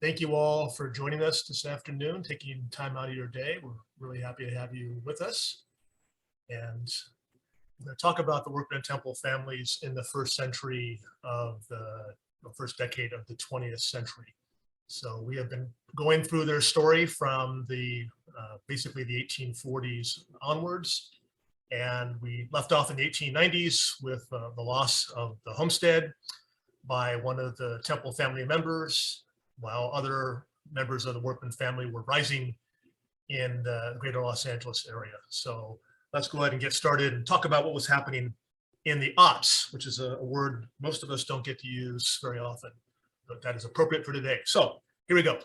Thank you all for joining us this afternoon, taking time out of your day. We're really happy to have you with us. And we're going to talk about the Workman and Temple families in the first century of the first decade of the 20th century. So we have been going through their story from the basically the 1840s onwards. And we left off in the 1890s with the loss of the homestead by one of the Temple family members, while other members of the Workman family were rising in the greater Los Angeles area. So let's go ahead and get started and talk about what was happening in the aughts, which is a word most of us don't get to use very often, but that is appropriate for today. So here we go.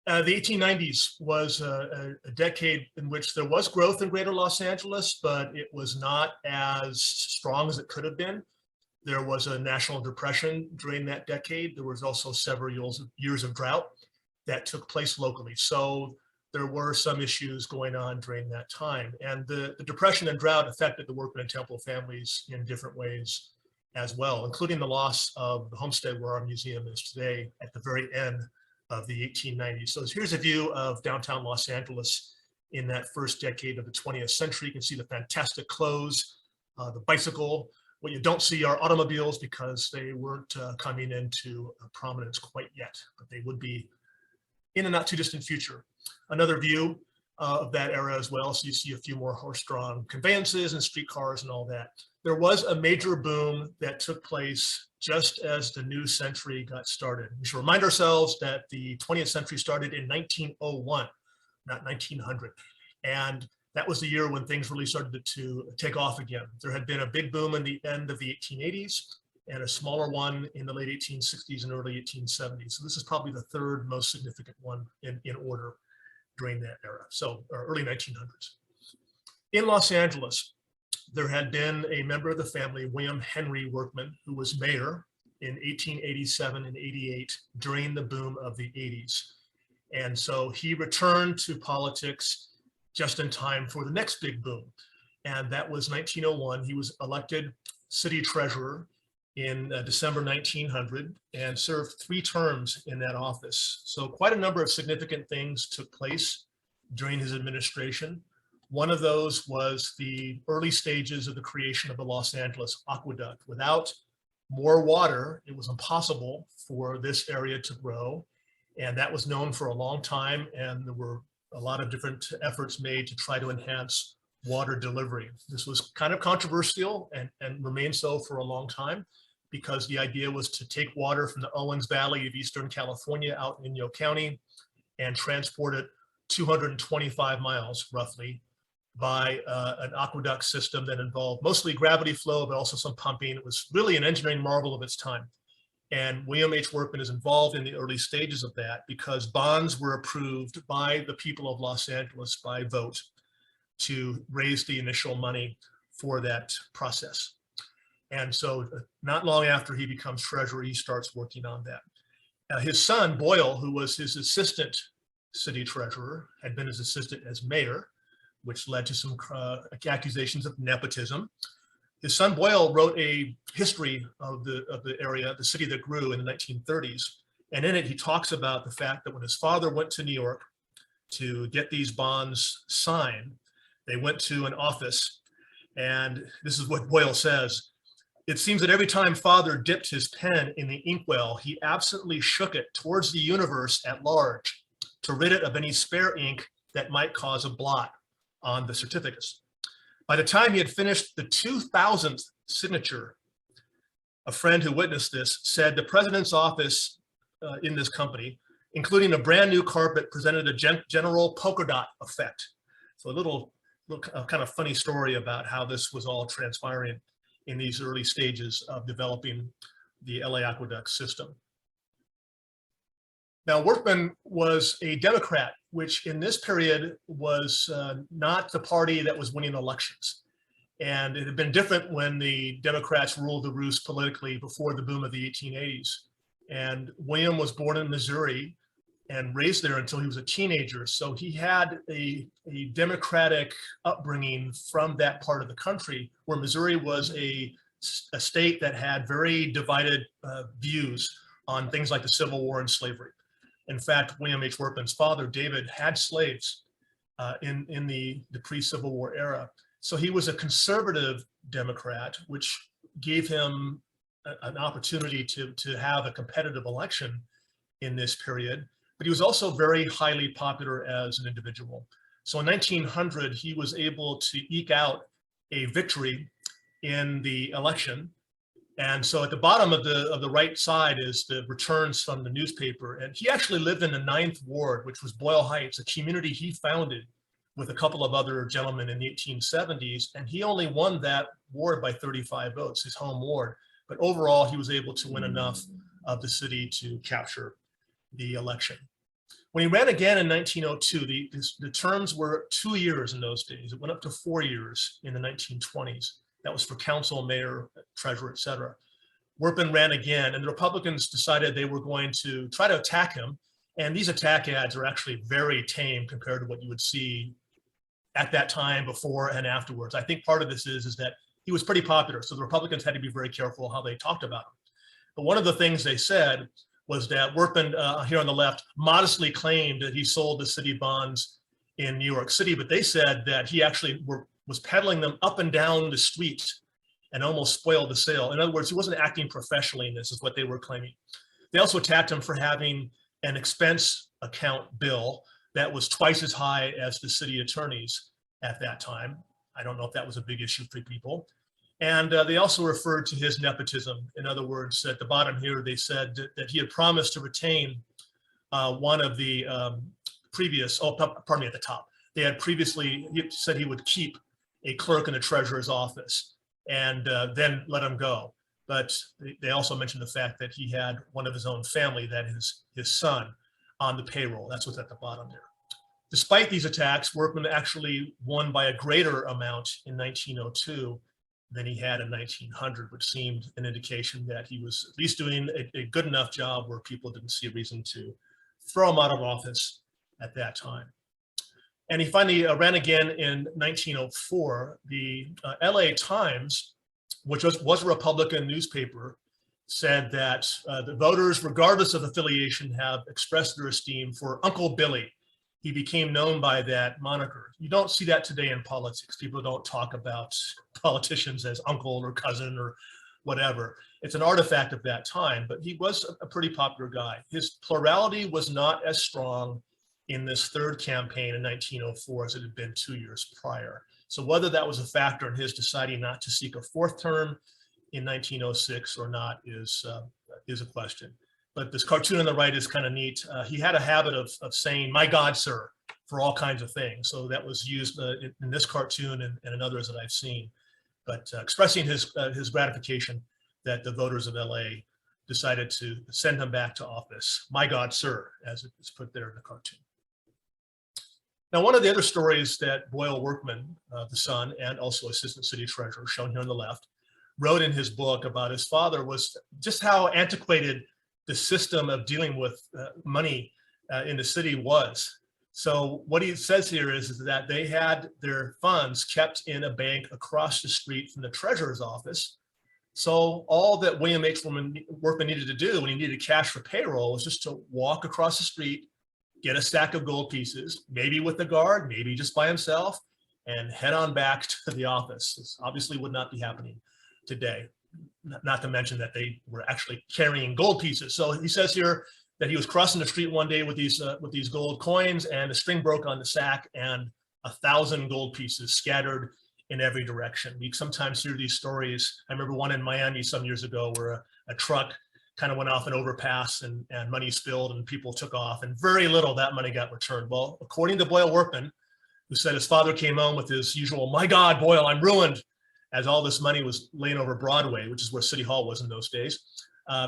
The 1890s was a decade in which there was growth in greater Los Angeles, but it was not as strong as it could have been. There was a national depression during that decade. There was also several years of drought that took place locally. So there were some issues going on during that time. And the depression and drought affected the Workman and Temple families in different ways as well, including the loss of the homestead where our museum is today at the very end of the 1890s. So here's a view of downtown Los Angeles in that first decade of the 20th century. You can see the fantastic clothes, the bicycle. What you don't see are automobiles because they weren't coming into prominence quite yet, but they would be in a not too distant future. Another view of that era as well. So you see a few more horse-drawn conveyances and streetcars and all that. There was a major boom that took place just as the new century got started. We should remind ourselves that the 20th century started in 1901, not 1900. And that was the year when things really started to take off again. There had been a big boom in the end of the 1880s and a smaller one in the late 1860s and early 1870s. So this is probably the third most significant one in order during that era, so early 1900s. In Los Angeles, there had been a member of the family, William Henry Workman, who was mayor in 1887 and 88 during the boom of the 80s. And so he returned to politics just in time for the next big boom. And that was 1901. He was elected city treasurer in December 1900 and served 3 terms in that office. So quite a number of significant things took place during his administration. One of those was the early stages of the creation of the Los Angeles aqueduct. Without more water, it was impossible for this area to grow. And that was known for a long time. And there were a lot of different efforts made to try to enhance water delivery. This was kind of controversial and remained so for a long time because the idea was to take water from the Owens Valley of Eastern California out in Inyo County and transport it 225 miles roughly by an aqueduct system that involved mostly gravity flow, but also some pumping. It was really an engineering marvel of its time. And William H. Workman is involved in the early stages of that because bonds were approved by the people of Los Angeles by vote to raise the initial money for that process. And so not long after he becomes treasurer, he starts working on that. His son, Boyle, who was his assistant city treasurer, had been his assistant as mayor, which led to some accusations of nepotism. His son Boyle wrote a history of the area, the city that grew in the 1930s. And in it, he talks about the fact that when his father went to New York to get these bonds signed, they went to an office. And this is what Boyle says. It seems that every time father dipped his pen in the inkwell, he absently shook it towards the universe at large to rid it of any spare ink that might cause a blot on the certificates. By the time he had finished the 2000th signature, a friend who witnessed this said the president's office in this company, including a brand new carpet, presented a general polka dot effect. So a little kind of funny story about how this was all transpiring in these early stages of developing the LA aqueduct system. Now, Workman was a Democrat, which in this period was not the party that was winning elections. And it had been different when the Democrats ruled the roost politically before the boom of the 1880s. And William was born in Missouri and raised there until he was a teenager. So he had a Democratic upbringing from that part of the country, where Missouri was a state that had very divided views on things like the Civil War and slavery. In fact, William H. Workman's father, David, had slaves in the pre-Civil War era. So he was a conservative Democrat, which gave him an opportunity to have a competitive election in this period. But he was also very highly popular as an individual. So in 1900, he was able to eke out a victory in the election. And so at the bottom of the right side is the returns from the newspaper. And he actually lived in the 9th Ward, which was Boyle Heights, a community he founded with a couple of other gentlemen in the 1870s. And he only won that ward by 35 votes, his home ward. But overall, he was able to win enough of the city to capture the election. When he ran again in 1902, the terms were 2 years in those days. It went up to 4 years in the 1920s. That was for council, mayor, treasurer, et cetera. Workman ran again, and the Republicans decided they were going to try to attack him. And these attack ads are actually very tame compared to what you would see at that time, before and afterwards. I think part of this is that he was pretty popular, so the Republicans had to be very careful how they talked about him. But one of the things they said was that Workman, here on the left, modestly claimed that he sold the city bonds in New York City, but they said that he actually was peddling them up and down the street and almost spoiled the sale. In other words, he wasn't acting professionally in this, is what they were claiming. They also attacked him for having an expense account bill that was twice as high as the city attorney's at that time. I don't know if that was a big issue for people. And they also referred to his nepotism. In other words, at the bottom here, they said that he had promised to retain one of the previous, pardon me, at the top. They had previously, he said he would keep a clerk in the treasurer's office and then let him go. But they also mentioned the fact that he had one of his own family, that is his son, on the payroll. That's what's at the bottom there. Despite these attacks, Workman actually won by a greater amount in 1902 than he had in 1900, which seemed an indication that he was at least doing a good enough job where people didn't see a reason to throw him out of office at that time. And he finally ran again in 1904. The LA Times, which was a Republican newspaper, said that the voters, regardless of affiliation, have expressed their esteem for Uncle Billy. He became known by that moniker. You don't see that today in politics. People don't talk about politicians as uncle or cousin or whatever. It's an artifact of that time, but he was a pretty popular guy. His plurality was not as strong in this third campaign in 1904 as it had been 2 years prior. So whether that was a factor in his deciding not to seek a fourth term in 1906 or not is a question. But this cartoon on the right is kind of neat. He had a habit of saying, "My God, sir," for all kinds of things. So that was used in this cartoon and in others that I've seen. But expressing his gratification that the voters of LA decided to send him back to office. "My God, sir," as it is put there in the cartoon. Now, one of the other stories that Boyle Workman, the son and also assistant city treasurer, shown here on the left, wrote in his book about his father was just how antiquated the system of dealing with money in the city was. So what he says here is that they had their funds kept in a bank across the street from the treasurer's office. So all that William H. Workman needed to do when he needed cash for payroll was just to walk across the street, get a stack of gold pieces, maybe with the guard, maybe just by himself, and head on back to the office. This obviously would not be happening today. Not to mention that they were actually carrying gold pieces. So he says here that he was crossing the street one day with these gold coins, and the string broke on the sack, and 1,000 gold pieces scattered in every direction. We sometimes hear these stories. I remember one in Miami some years ago where a truck kind of went off an overpass and money spilled and people took off, and very little of that money got returned. Well, according to Boyle Workman, who said his father came home with his usual, "My God, Boyle, I'm ruined," as all this money was laying over Broadway, which is where City Hall was in those days.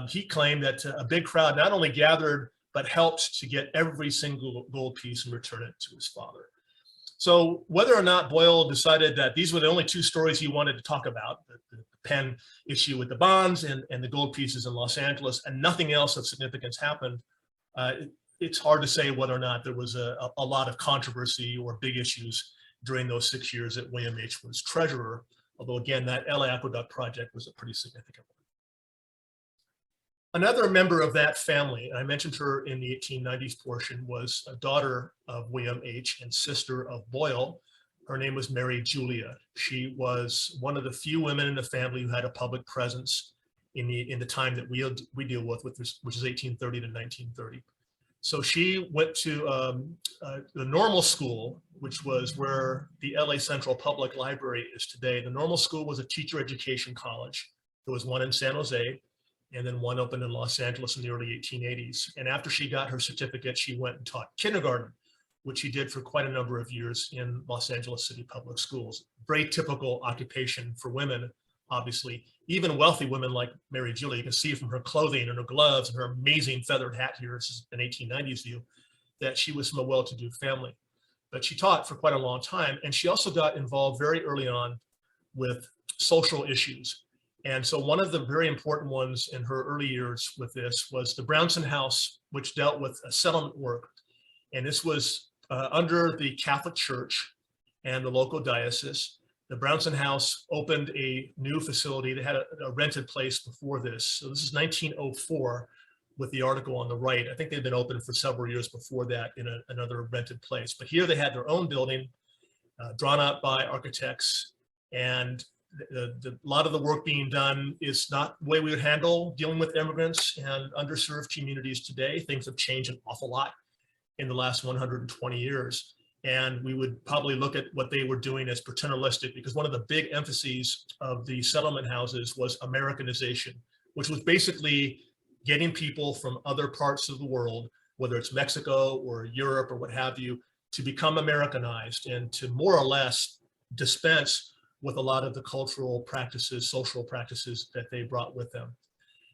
He claimed that a big crowd not only gathered, but helped to get every single gold piece and return it to his father. So whether or not Boyle decided that these were the only two stories he wanted to talk about, the Penn issue with the bonds and the gold pieces in Los Angeles, and nothing else of significance happened, it's hard to say whether or not there was a lot of controversy or big issues during those 6 years that William H. was treasurer. Although again, that LA Aqueduct project was a pretty significant one. Another member of that family, and I mentioned her in the 1890s portion, was a daughter of William H. and sister of Boyle. Her name was Mary Julia. She was one of the few women in the family who had a public presence in the time that we deal with this, which is 1830 to 1930. So she went to the normal school, which was where the LA Central Public Library is today. The normal school was a teacher education college. There was one in San Jose, and then one opened in Los Angeles in the early 1880s. And after she got her certificate, she went and taught kindergarten, which she did for quite a number of years in Los Angeles City Public Schools. Very typical occupation for women, obviously. Even wealthy women like Mary Julia, you can see from her clothing and her gloves and her amazing feathered hat here, this is an 1890s view, that she was from a well-to-do family. But she taught for quite a long time, and she also got involved very early on with social issues. And so one of the very important ones in her early years with this was the Bronson House, which dealt with settlement work. And this was under the Catholic Church and the local diocese. The Bronson House opened a new facility. They had a rented place before this. So this is 1904 with the article on the right. I think they'd been open for several years before that in another rented place. But here they had their own building drawn up by architects, and a lot of the work being done is not the way we would handle dealing with immigrants and underserved communities today. Things have changed an awful lot in the last 120 years. And we would probably look at what they were doing as paternalistic, because one of the big emphases of the settlement houses was Americanization, which was basically getting people from other parts of the world, whether it's Mexico or Europe or what have you, to become Americanized and to more or less dispense with a lot of the cultural practices, social practices that they brought with them.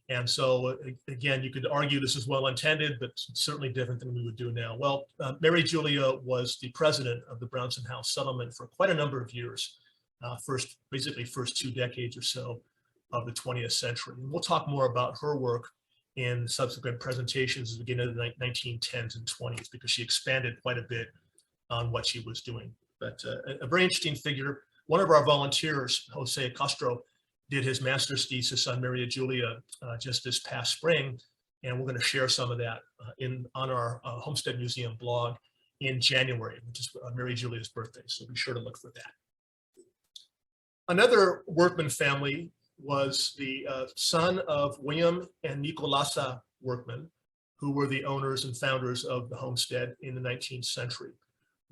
And so again, you could argue this is well-intended, but certainly different than we would do now. Well, Mary Julia was the president of the Bronson House settlement for quite a number of years, basically first 2 decades or so of the 20th century. And we'll talk more about her work in subsequent presentations at the beginning of the 1910s and 20s, because she expanded quite a bit on what she was doing. But a very interesting figure. One of our volunteers, Jose Castro, did his master's thesis on Mary Julia just this past spring, and we're going to share some of that on our Homestead Museum blog in January, which is Mary Julia's birthday, so be sure to look for that. Another Workman family was the son of William and Nicolasa Workman, who were the owners and founders of the homestead in the 19th century.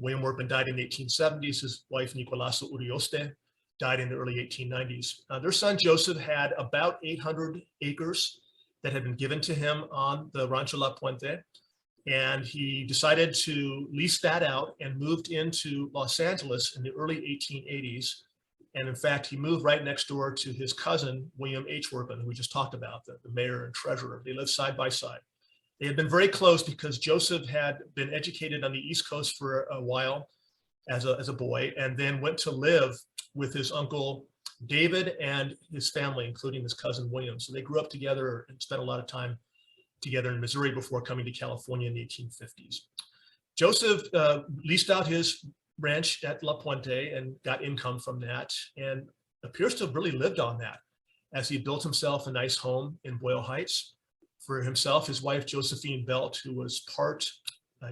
William Workman died in the 1870s. His wife, Nicolasa Urioste, died in the early 1890s. Their son, Joseph, had about 800 acres that had been given to him on the Rancho La Puente, and he decided to lease that out and moved into Los Angeles in the early 1880s. And in fact, he moved right next door to his cousin, William H. Workman, who we just talked about, the mayor and treasurer. They lived side by side. They had been very close because Joseph had been educated on the East Coast for a while as a boy, and then went to live with his uncle David and his family, including his cousin William. So they grew up together and spent a lot of time together in Missouri before coming to California in the 1850s. Joseph leased out his ranch at La Puente and got income from that, and appears to have really lived on that as he built himself a nice home in Boyle Heights for himself, his wife, Josephine Belt, who was part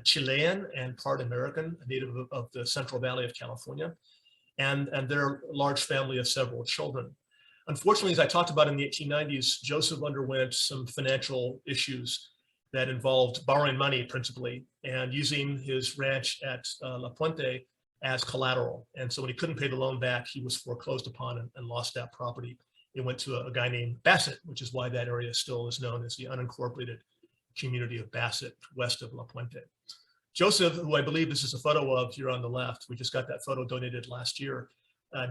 Chilean and part American, a native of the Central Valley of California, and their large family of several children. Unfortunately, as I talked about in the 1890s, Joseph underwent some financial issues that involved borrowing money principally and using his ranch at La Puente as collateral. And so when he couldn't pay the loan back, he was foreclosed upon and lost that property. It went to a guy named Bassett, which is why that area still is known as the unincorporated community of Bassett, west of La Puente. Joseph, who I believe this is a photo of here on the left, we just got that photo donated last year,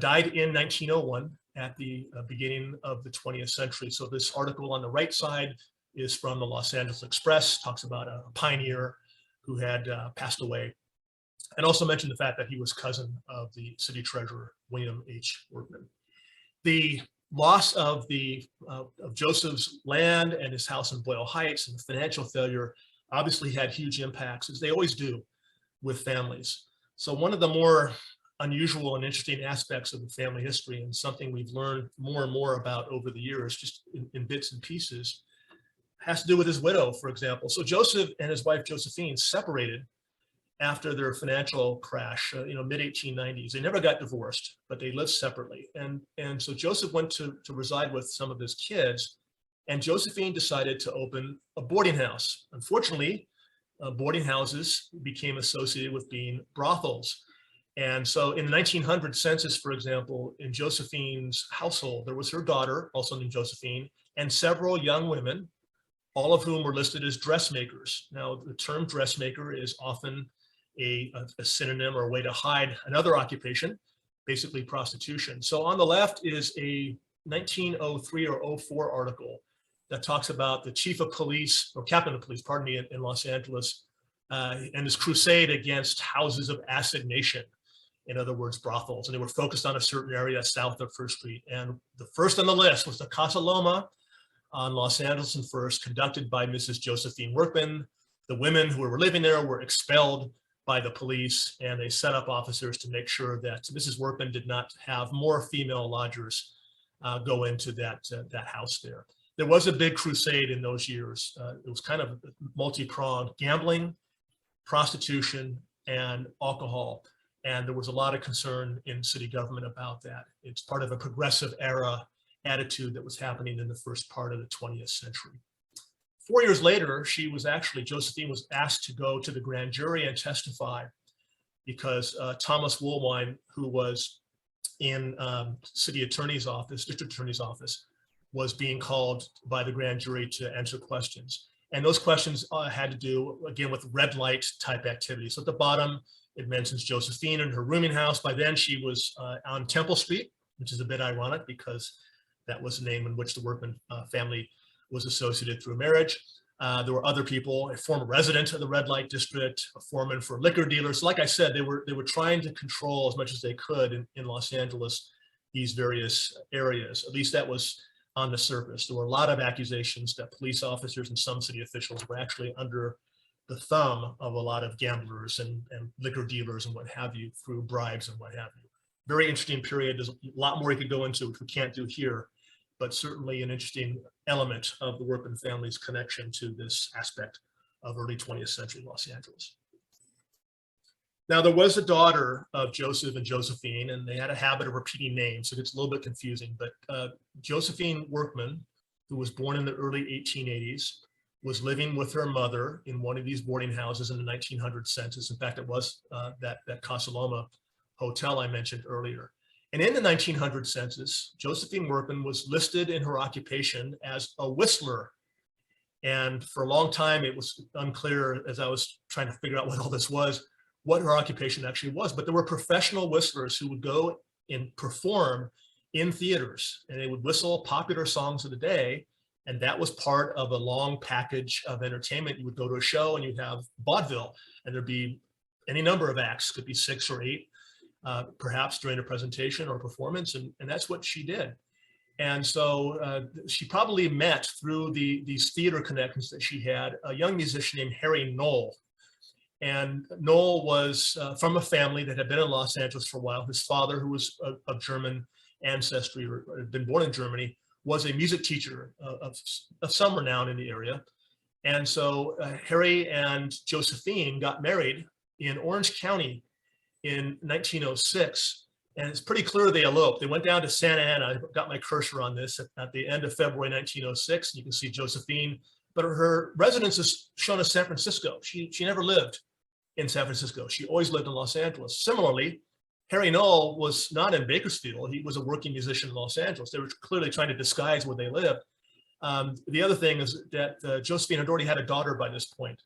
died in 1901 at the beginning of the 20th century. So this article on the right side is from the Los Angeles Express, talks about a pioneer who had passed away, and also mentioned the fact that he was cousin of the city treasurer, William H. Workman. The loss of Joseph's land and his house in Boyle Heights and the financial failure obviously had huge impacts, as they always do with families. So one of the more unusual and interesting aspects of the family history, and something we've learned more and more about over the years, just in bits and pieces, has to do with his widow, for example. So Joseph and his wife Josephine separated after their financial crash, mid 1890s. They never got divorced, but they lived separately. And so Joseph went to reside with some of his kids, and Josephine decided to open a boarding house. Unfortunately, boarding houses became associated with being brothels. And so in the 1900 census, for example, in Josephine's household, there was her daughter, also named Josephine, and several young women, all of whom were listed as dressmakers. Now, the term dressmaker is often a synonym or a way to hide another occupation, basically prostitution. So on the left is a 1903 or 04 article that talks about the chief of police, or captain of police, pardon me, in Los Angeles, and his crusade against houses of assignation. In other words, brothels. And they were focused on a certain area south of First Street. And the first on the list was the Casa Loma on Los Angeles and First, conducted by Mrs. Josephine Workman. The women who were living there were expelled by the police, and they set up officers to make sure that Mrs. Workman did not have more female lodgers go into that house there. There was a big crusade in those years. It was kind of multi-pronged: gambling, prostitution, and alcohol. And there was a lot of concern in city government about that. It's part of a progressive era attitude that was happening in the first part of the 20th century. 4 years later, Josephine was asked to go to the grand jury and testify because Thomas Woolwine, who was in district attorney's office, was being called by the grand jury to answer questions. And those questions had to do, again, with red light type activities. So at the bottom, it mentions Josephine and her rooming house. By then she was on Temple Street, which is a bit ironic because that was the name in which the Workman family was associated through marriage. There were other people, a former resident of the red light district, a foreman for liquor dealers. Like I said, they were trying to control as much as they could in Los Angeles, these various areas. At least that was on the surface. There were a lot of accusations that police officers and some city officials were actually under the thumb of a lot of gamblers and liquor dealers and what have you, through bribes and what have you. Very interesting period. There's a lot more you could go into, which we can't do here, but certainly an interesting element of the Workman family's connection to this aspect of early 20th century Los Angeles. Now, there was a daughter of Joseph and Josephine, and they had a habit of repeating names, so it gets a little bit confusing, but Josephine Workman, who was born in the early 1880s, was living with her mother in one of these boarding houses in the 1900 census. In fact, it was that Casa Loma hotel I mentioned earlier. And in the 1900 census, Josephine Workman was listed in her occupation as a whistler. And for a long time, it was unclear, as I was trying to figure out what all this was, what her occupation actually was. But there were professional whistlers who would go and perform in theaters, and they would whistle popular songs of the day. And that was part of a long package of entertainment. You would go to a show and you'd have vaudeville, and there'd be any number of acts, could be 6 or 8, perhaps during a presentation or performance. And that's what she did. And so she probably met through these theater connections that she had, a young musician named Harry Knoll. And Knoll was from a family that had been in Los Angeles for a while. His father, who was of German ancestry or had been born in Germany, was a music teacher of some renown in the area. And so Harry and Josephine got married in Orange County in 1906. And it's pretty clear they eloped. They went down to Santa Ana. I got my cursor on this at the end of February 1906. You can see Josephine, but her residence is shown as San Francisco. She never lived in San Francisco. She always lived in Los Angeles. Similarly, Harry Knoll was not in Bakersfield. He was a working musician in Los Angeles. They were clearly trying to disguise where they lived. The other thing is that Josephine had already had a daughter by this point,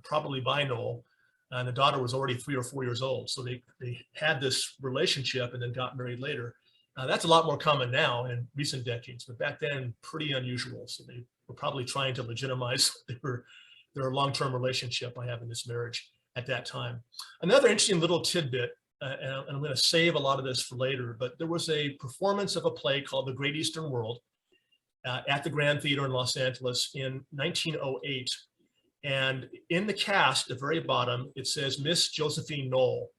probably by Knoll, and the daughter was already 3 or 4 years old. So they had this relationship and then got married later. That's a lot more common now in recent decades, but back then, pretty unusual. So they were probably trying to legitimize their long-term relationship by having this marriage at that time. Another interesting little tidbit, and I'm going to save a lot of this for later, but there was a performance of a play called The Great Eastern World at the Grand Theater in Los Angeles in 1908. And in the cast, at the very bottom, it says Miss Josephine Knoll.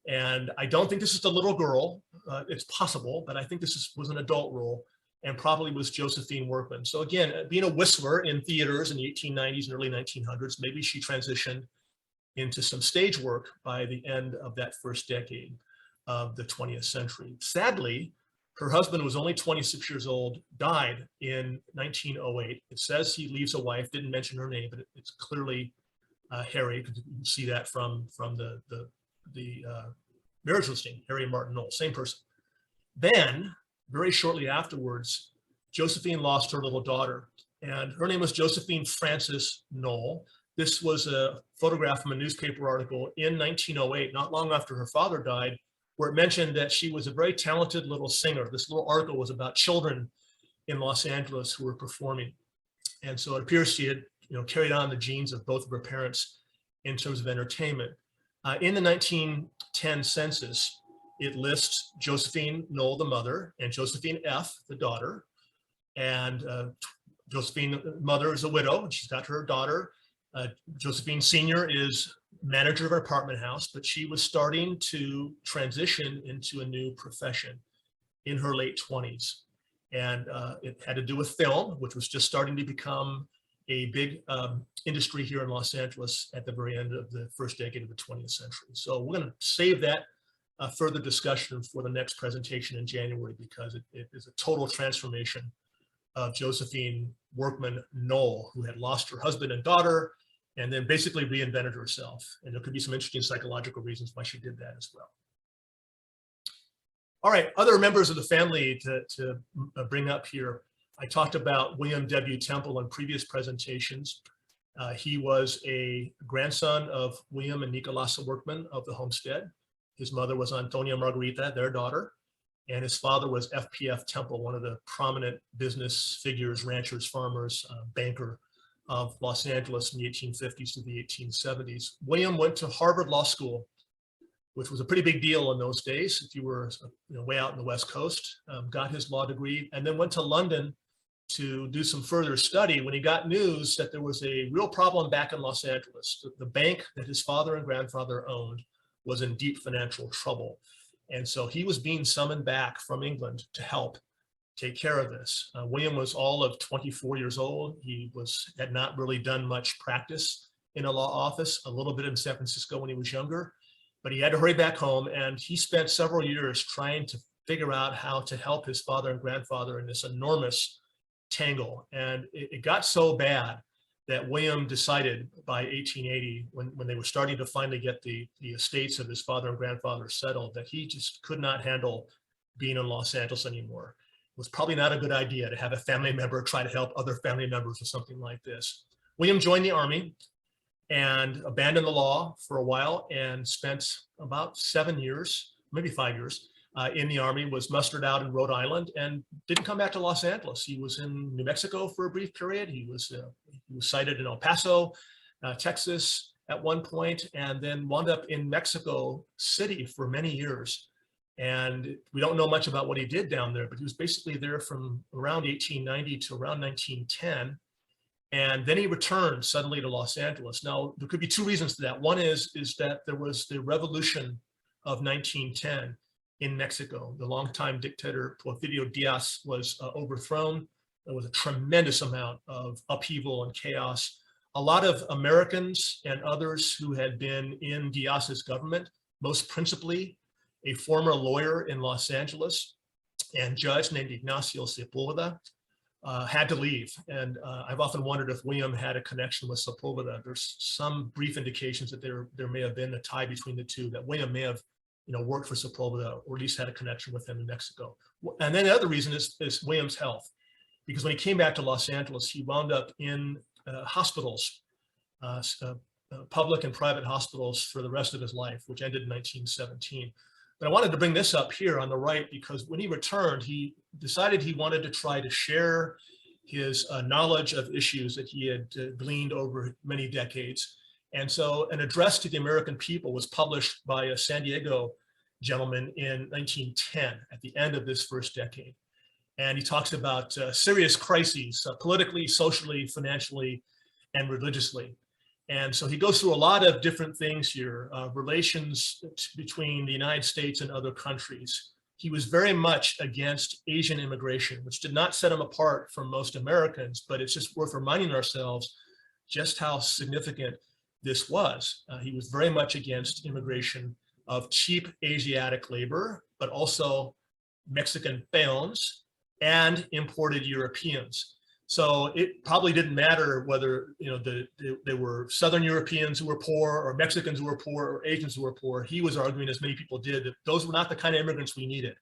And I don't think this is the little girl. It's possible, but I think this was an adult role. and probably was Josephine Workman. So again, being a whistler in theaters in the 1890s and early 1900s, maybe she transitioned into some stage work by the end of that first decade of the 20th century. Sadly, her husband was only 26 years old, died in 1908. It says he leaves a wife, didn't mention her name, but it's clearly Harry, because you can see that from the marriage listing, Harry and Martin Knoll, same person. Then, very shortly afterwards, Josephine lost her little daughter, and her name was Josephine Frances Knoll. This was a photograph from a newspaper article in 1908, not long after her father died, where it mentioned that she was a very talented little singer. This little article was about children in Los Angeles who were performing. And so it appears she had carried on the genes of both of her parents in terms of entertainment. In the 1910 census, it lists Josephine Knoll, the mother, and Josephine F., the daughter. And Josephine, mother, is a widow, and she's got her daughter. Josephine Sr. is manager of an apartment house, but she was starting to transition into a new profession in her late 20s. And it had to do with film, which was just starting to become a big industry here in Los Angeles at the very end of the first decade of the 20th century. So we're going to save that further discussion for the next presentation in January, because it is a total transformation of Josephine Workman Knoll, who had lost her husband and daughter and then basically reinvented herself. And there could be some interesting psychological reasons why she did that as well. All right, other members of the family to bring up here. I talked about William W. Temple in previous presentations. He was a grandson of William and Nicolasa Workman of the Homestead. His mother was Antonia Margherita, their daughter, and his father was F.P.F. Temple, one of the prominent business figures, ranchers, farmers, banker of Los Angeles in the 1850s to the 1870s. William went to Harvard Law School, which was a pretty big deal in those days if you were way out in the West Coast, got his law degree, and then went to London to do some further study when he got news that there was a real problem back in Los Angeles. The bank that his father and grandfather owned was in deep financial trouble. And so he was being summoned back from England to help take care of this. William was all of 24 years old. He had not really done much practice in a law office, a little bit in San Francisco when he was younger, but he had to hurry back home, and he spent several years trying to figure out how to help his father and grandfather in this enormous tangle. And it got so bad that William decided by 1880, when they were starting to finally get the estates of his father and grandfather settled, that he just could not handle being in Los Angeles anymore. It was probably not a good idea to have a family member try to help other family members or something like this. William joined the Army and abandoned the law for a while and spent about 7 years, maybe 5 years, in the Army, was mustered out in Rhode Island and didn't come back to Los Angeles. He was in New Mexico for a brief period. He was cited in El Paso, Texas at one point, and then wound up in Mexico City for many years. And we don't know much about what he did down there, but he was basically there from around 1890 to around 1910. And then he returned suddenly to Los Angeles. Now, there could be two reasons to that. One is that there was the revolution of 1910 in Mexico. The longtime dictator Porfirio Diaz was overthrown. There was a tremendous amount of upheaval and chaos. A lot of Americans and others who had been in Diaz's government, most principally a former lawyer in Los Angeles and judge named Ignacio Sepulveda, had to leave. And I've often wondered if William had a connection with Sepulveda. There's some brief indications that there may have been a tie between the two, that William may have worked for Sepulveda, or at least had a connection with him in Mexico. And then the other reason is William's health, because when he came back to Los Angeles, he wound up in hospitals, public and private hospitals, for the rest of his life, which ended in 1917. But I wanted to bring this up here on the right, because when he returned, he decided he wanted to try to share his knowledge of issues that he had gleaned over many decades. And so an address to the American people was published by a San Diego gentleman in 1910, at the end of this first decade. And he talks about serious crises, politically, socially, financially, and religiously. And so he goes through a lot of different things here, relations between the United States and other countries, he was very much against Asian immigration, which did not set him apart from most Americans, but it's just worth reminding ourselves just how significant this was. He was very much against immigration of cheap Asiatic labor, but also Mexican peons and imported Europeans. So it probably didn't matter whether they were Southern Europeans who were poor or Mexicans who were poor or Asians who were poor. He was arguing, as many people did, that those were not the kind of immigrants we needed.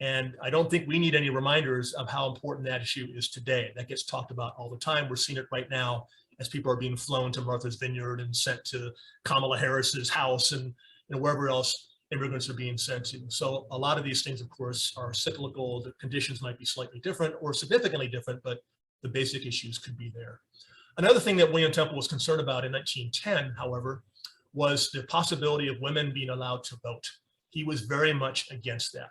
And I don't think we need any reminders of how important that issue is today. That gets talked about all the time. We're seeing it right now as people are being flown to Martha's Vineyard and sent to Kamala Harris's house and wherever else immigrants are being sent to. So a lot of these things, of course, are cyclical. The conditions might be slightly different or significantly different, but the basic issues could be there. Another thing that William Temple was concerned about in 1910, however, was the possibility of women being allowed to vote. He was very much against that.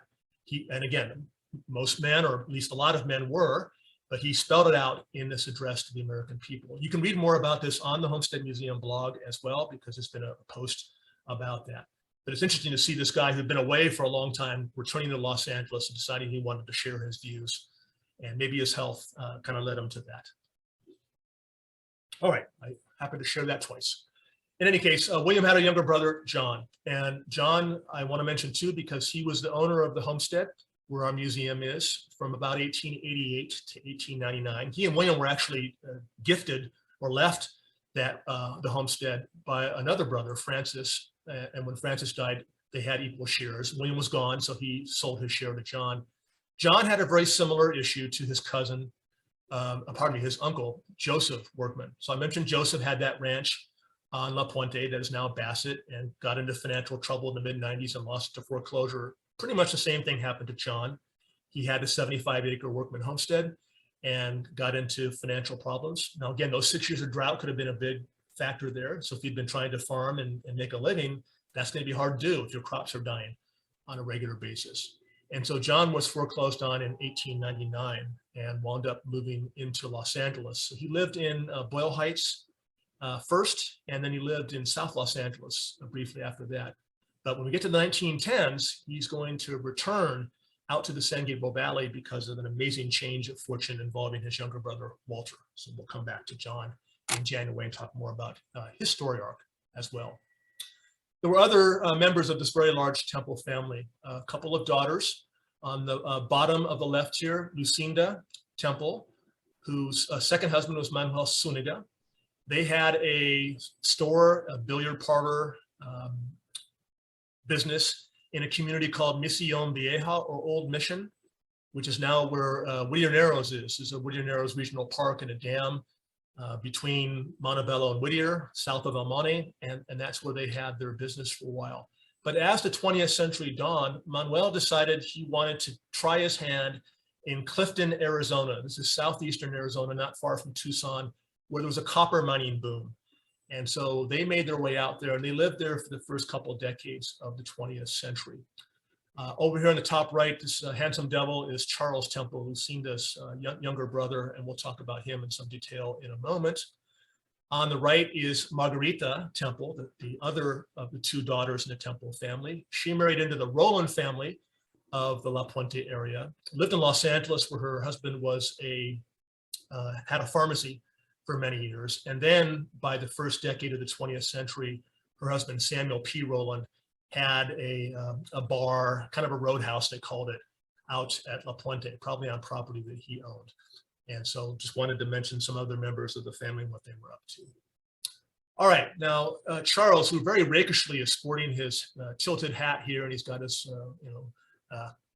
And again, most men, or at least a lot of men were, but he spelled it out in this address to the American people. You can read more about this on the Homestead Museum blog as well, because there's been a post about that. But it's interesting to see this guy who'd been away for a long time, returning to Los Angeles and deciding he wanted to share his views. And maybe his health kind of led him to that. All right, I'm happy to share that twice. In any case, William had a younger brother, John. And John, I want to mention too, because he was the owner of the homestead where our museum is from about 1888 to 1899. He and William were actually gifted or left that the homestead by another brother, Francis. And when Francis died, they had equal shares. William was gone, so he sold his share to John. John had a very similar issue to his cousin, his uncle, Joseph Workman. So I mentioned Joseph had that ranch on La Puente that is now Bassett and got into financial trouble in the mid-90s and lost to foreclosure. Pretty much the same thing happened to John. He had a 75-acre Workman homestead and got into financial problems. Now, again, those 6 years of drought could have been a big factor there. So if you've been trying to farm and make a living, that's going to be hard to do if your crops are dying on a regular basis. And so John was foreclosed on in 1899 and wound up moving into Los Angeles. So he lived in Boyle Heights first, and then he lived in South Los Angeles briefly after that. But when we get to the 1910s, he's going to return out to the San Gabriel Valley because of an amazing change of fortune involving his younger brother, Walter. So we'll come back to John in January and talk more about his story arc as well. There were other members of this very large Temple family, a couple of daughters. On the bottom of the left here, Lucinda Temple, whose second husband was Manuel Zuniga. They had a store, a billiard parlor business in a community called Misión Vieja, or Old Mission, which is now where Whittier Narrows is. There's a Whittier Narrows Regional Park and a dam between Montebello and Whittier, south of El Monte, and that's where they had their business for a while. But as the 20th century dawned, Manuel decided he wanted to try his hand in Clifton, Arizona. This is southeastern Arizona, not far from Tucson, where there was a copper mining boom. And so they made their way out there, and they lived there for the first couple of decades of the 20th century. Over here on the top right, this handsome devil is Charles Temple, Lucinda's younger brother, and we'll talk about him in some detail in a moment. On the right is Margherita Temple, the other of the two daughters in the Temple family. She married into the Rowland family of the La Puente area, lived in Los Angeles where her husband was had a pharmacy for many years. And then by the first decade of the 20th century, her husband, Samuel P. Rowland, had a bar, kind of a roadhouse, they called it, out at La Puente, probably on property that he owned. And so just wanted to mention some other members of the family and what they were up to. All right, now Charles, who very rakishly is sporting his tilted hat here, and he's got his,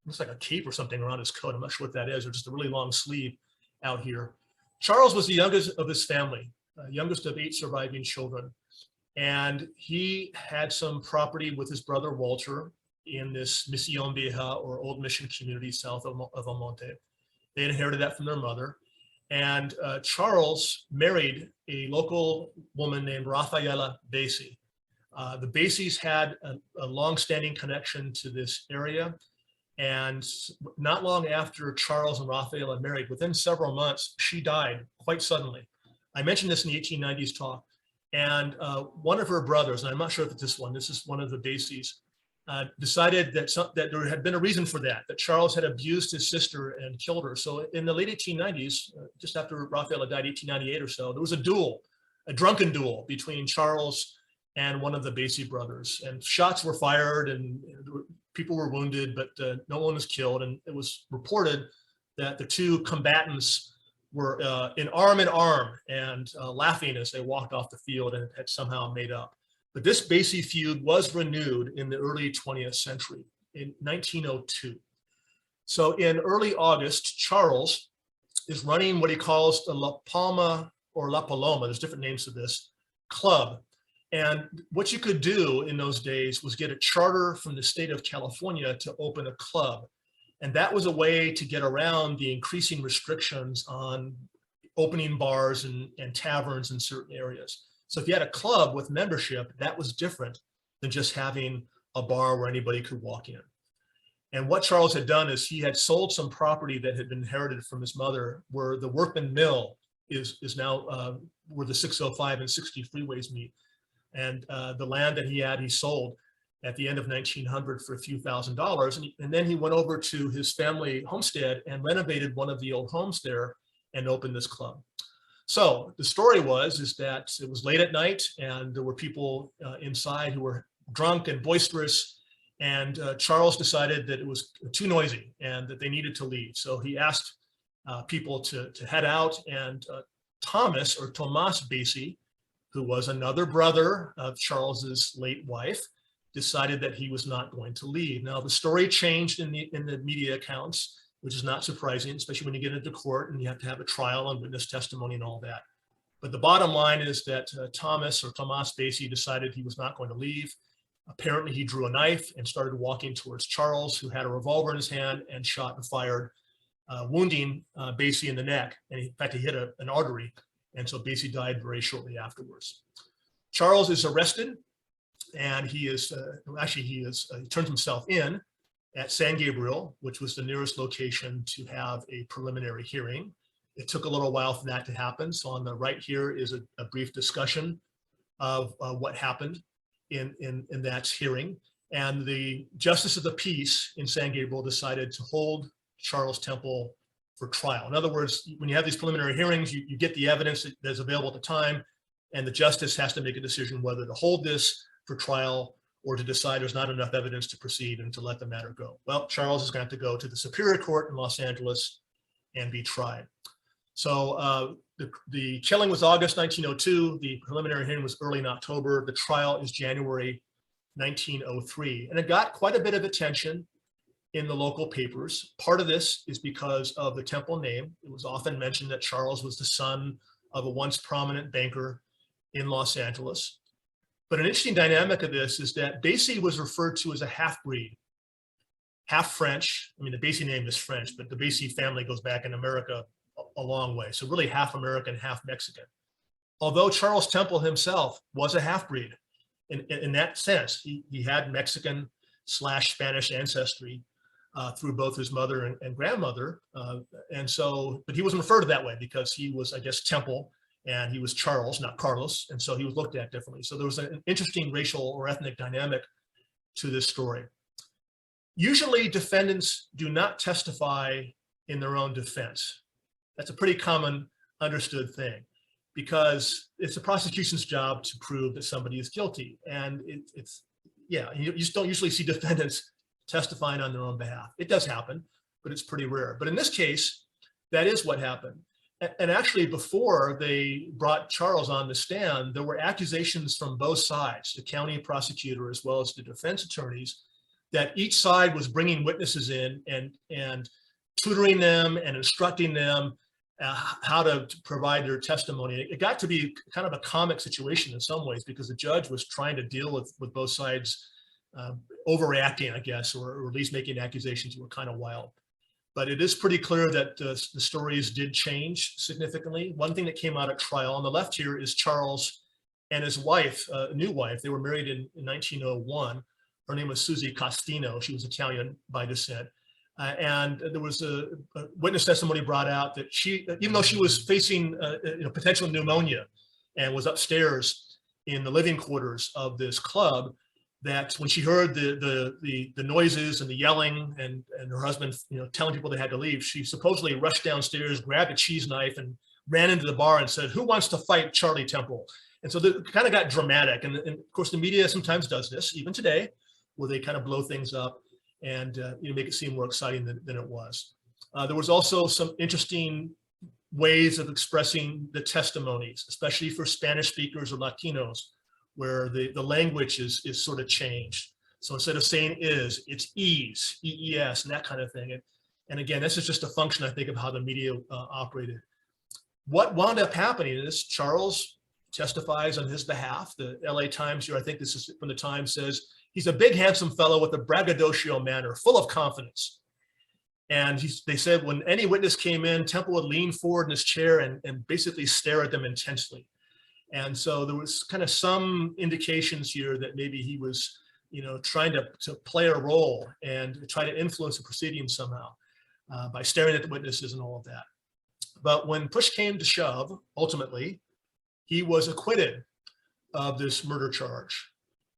looks like a cape or something around his coat. I'm not sure what that is, or just a really long sleeve out here. Charles was the youngest of his family, youngest of 8 surviving children. And he had some property with his brother Walter in this Misión Vieja, or Old Mission community south of El Monte. They inherited that from their mother. And Charles married a local woman named Rafaela Bassett. The Bassett's had a long-standing connection to this area. And not long after Charles and Rafaela married, within several months, she died quite suddenly. I mentioned this in the 1890s talk. And one of her brothers, and I'm not sure if it's this one, this is one of the Bassett's, decided that there had been a reason for that Charles had abused his sister and killed her. So in the late 1890s, just after Raphael died, 1898 or so, there was a duel, a drunken duel between Charles and one of the Bassett brothers. And shots were fired and people were wounded, but no one was killed. And it was reported that the two combatants were in arm and laughing as they walked off the field and had somehow made up. But this Bassett feud was renewed in the early 20th century in 1902. So in early August, Charles is running what he calls the La Palma or La Paloma, there's different names for this, club. And what you could do in those days was get a charter from the state of California to open a club. And that was a way to get around the increasing restrictions on opening bars and taverns in certain areas. So if you had a club with membership, that was different than just having a bar where anybody could walk in. And what Charles had done is he had sold some property that had been inherited from his mother, where the Workman Mill is now where the 605 and 60 freeways meet. And the land that he sold at the end of 1900 for a few $1,000s. And then he went over to his family homestead and renovated one of the old homes there and opened this club. So the story is that it was late at night and there were people inside who were drunk and boisterous, and Charles decided that it was too noisy and that they needed to leave. So he asked people to head out, and Thomas Bassett, who was another brother of Charles's late wife, decided that he was not going to leave. Now the story changed in the media accounts, which is not surprising, especially when you get into court and you have to have a trial and witness testimony and all that. But the bottom line is that Thomas Bassett decided he was not going to leave. Apparently he drew a knife and started walking towards Charles, who had a revolver in his hand, and shot and fired, wounding Bassett in the neck. And in fact, he hit an artery. And so Bassett died very shortly afterwards. Charles is arrested, and he turns himself in at San Gabriel, which was the nearest location to have a preliminary hearing. It took a little while for that to happen. So on the right here is a brief discussion of what happened in that hearing. And the Justice of the Peace in San Gabriel decided to hold Charles Temple for trial. In other words, when you have these preliminary hearings, you get the evidence that's available at the time, and the justice has to make a decision whether to hold this for trial or to decide there's not enough evidence to proceed and to let the matter go. Well, Charles is going to have to go to the Superior Court in Los Angeles and be tried. So the killing was August 1902. The preliminary hearing was early in October. The trial is January 1903. And it got quite a bit of attention in the local papers. Part of this is because of the Temple name. It was often mentioned that Charles was the son of a once prominent banker in Los Angeles. But an interesting dynamic of this is that Bassett was referred to as a half-breed, half French. I mean, the Bassett name is French, but the Bassett family goes back in America a long way. So really half American, half Mexican. Although Charles Temple himself was a half-breed in that sense, he had Mexican/Spanish ancestry through both his mother and grandmother. But he wasn't referred to that way because he was, I guess, Temple, and he was Charles, not Carlos, and so he was looked at differently. So there was an interesting racial or ethnic dynamic to this story. Usually defendants do not testify in their own defense. That's a pretty common understood thing, because it's the prosecution's job to prove that somebody is guilty. And you just don't usually see defendants testifying on their own behalf. It does happen, but it's pretty rare. But in this case, that is what happened. And actually, before they brought Charles on the stand, there were accusations from both sides, the county prosecutor as well as the defense attorneys, that each side was bringing witnesses in and tutoring them and instructing them how to provide their testimony. It got to be kind of a comic situation in some ways, because the judge was trying to deal with both sides overreacting, I guess, or at least making accusations that were kind of wild. But it is pretty clear that the stories did change significantly. One thing that came out at trial on the left here is Charles and his wife, a new wife. They were married in 1901. Her name was Susie Costino. She was Italian by descent. And there was a witness testimony brought out that she, even though she was facing potential pneumonia and was upstairs in the living quarters of this club, that when she heard the noises and the yelling and her husband, telling people they had to leave, she supposedly rushed downstairs, grabbed a cheese knife, and ran into the bar and said, "Who wants to fight Charlie Temple?" And so it kind of got dramatic. And of course, the media sometimes does this, even today, where they kind of blow things up and make it seem more exciting than it was. There was also some interesting ways of expressing the testimonies, especially for Spanish speakers or Latinos, where the language is sort of changed. So instead of saying is, it's ease, E-E-S, and that kind of thing. And again, this is just a function, I think, of how the media operated. What wound up happening is Charles testifies on his behalf. The LA Times here, I think this is from the Times, says, he's a big, handsome fellow with a braggadocio manner, full of confidence. And they said when any witness came in, Temple would lean forward in his chair and basically stare at them intensely. And so there was kind of some indications here that maybe he was, trying to play a role and try to influence the proceedings somehow by staring at the witnesses and all of that. But when push came to shove, ultimately, he was acquitted of this murder charge.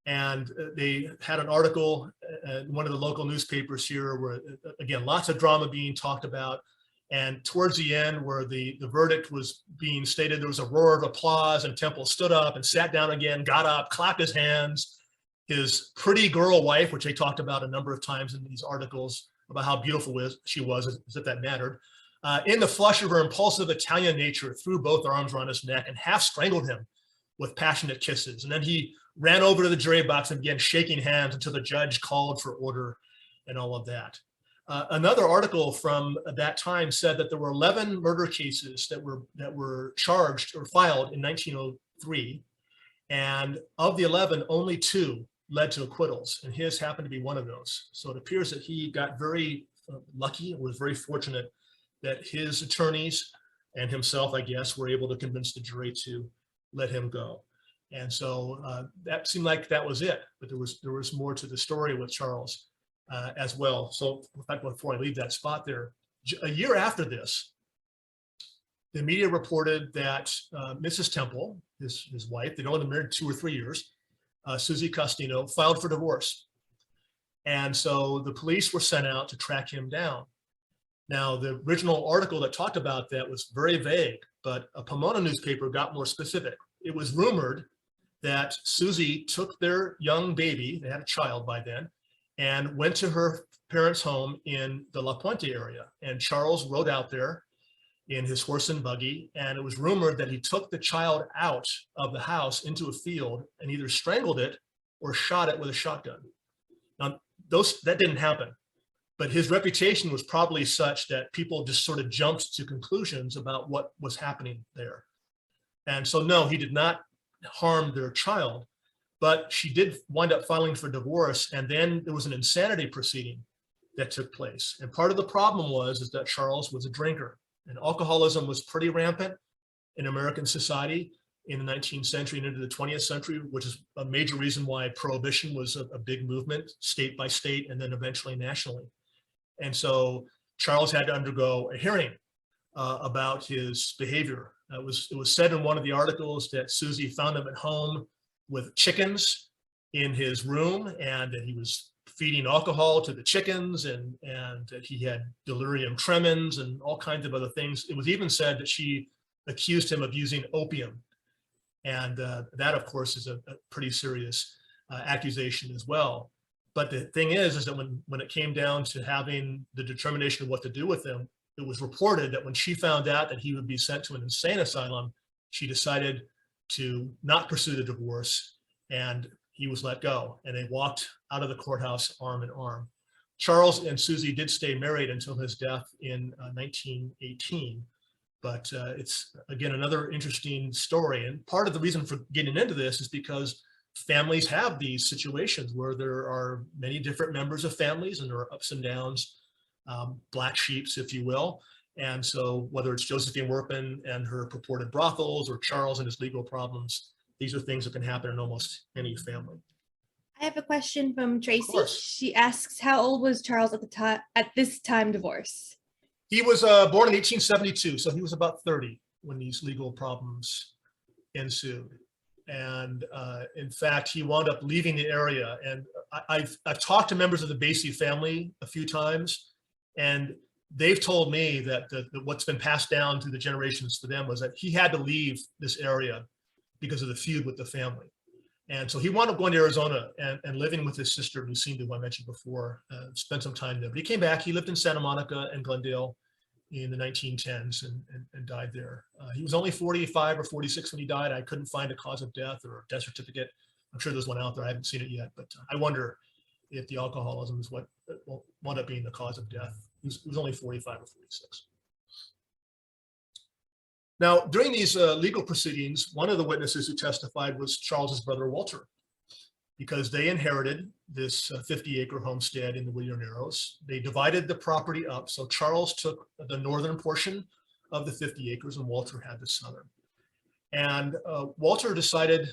And they had an article in one of the local newspapers here where, again, lots of drama being talked about. And towards the end, where the verdict was being stated, there was a roar of applause, and Temple stood up and sat down again, got up, clapped his hands. His pretty girl wife, which they talked about a number of times in these articles about how beautiful she was, as if that mattered, in the flush of her impulsive Italian nature, threw both arms around his neck and half strangled him with passionate kisses. And then he ran over to the jury box and began shaking hands until the judge called for order and all of that. Another article from that time said that there were 11 murder cases that were charged or filed in 1903. And of the 11, only 2 led to acquittals. And his happened to be one of those. So it appears that he got very lucky and was very fortunate that his attorneys and himself, I guess, were able to convince the jury to let him go. And so that seemed like that was it, but there was more to the story with Charles as well. So in fact, before I leave that spot there, a year after this, the media reported that Mrs. Temple, his wife, they'd only been married 2 or 3 years, Susie Costino, filed for divorce. And so the police were sent out to track him down. Now, the original article that talked about that was very vague, but a Pomona newspaper got more specific. It was rumored that Susie took their young baby, they had a child by then, and went to her parents' home in the La Puente area. And Charles rode out there in his horse and buggy, and it was rumored that he took the child out of the house into a field and either strangled it or shot it with a shotgun. Now, that didn't happen, but his reputation was probably such that people just sort of jumped to conclusions about what was happening there. And so, no, he did not harm their child, but she did wind up filing for divorce. And then there was an insanity proceeding that took place. And part of the problem is that Charles was a drinker, and alcoholism was pretty rampant in American society in the 19th century and into the 20th century, which is a major reason why prohibition was a big movement, state by state, and then eventually nationally. And so Charles had to undergo a hearing about his behavior. It was said in one of the articles that Susie found him at home with chickens in his room, and that he was feeding alcohol to the chickens, and that he had delirium tremens and all kinds of other things. It was even said that she accused him of using opium. And that, of course, is a pretty serious accusation as well. But the thing is that when it came down to having the determination of what to do with him, it was reported that when she found out that he would be sent to an insane asylum, she decided to not pursue the divorce, and he was let go. And they walked out of the courthouse arm in arm. Charles and Susie did stay married until his death in 1918. But it's, again, another interesting story. And part of the reason for getting into this is because families have these situations where there are many different members of families, and there are ups and downs, black sheeps, if you will. And so whether it's Josephine Workman and her purported brothels, or Charles and his legal problems, these are things that can happen in almost any family. I have a question from Tracy. She asks, how old was Charles at this time divorce? He was born in 1872, so he was about 30 when these legal problems ensued. And in fact, he wound up leaving the area. And I've talked to members of the Bassett family a few times, and they've told me that what's been passed down through the generations for them was that he had to leave this area because of the feud with the family. And so he wound up going to Arizona and living with his sister, Lucinda, who I mentioned before, spent some time there. But he came back, he lived in Santa Monica and Glendale in the 1910s and died there. He was only 45 or 46 when he died. I couldn't find a cause of death or a death certificate. I'm sure there's one out there. I haven't seen it yet, but I wonder if the alcoholism is what wound up being the cause of death. He was only 45 or 46. Now, during these legal proceedings, one of the witnesses who testified was Charles's brother, Walter, because they inherited this 50-acre homestead in the Whittier Narrows. They divided the property up. So Charles took the northern portion of the 50 acres and Walter had the southern. And Walter decided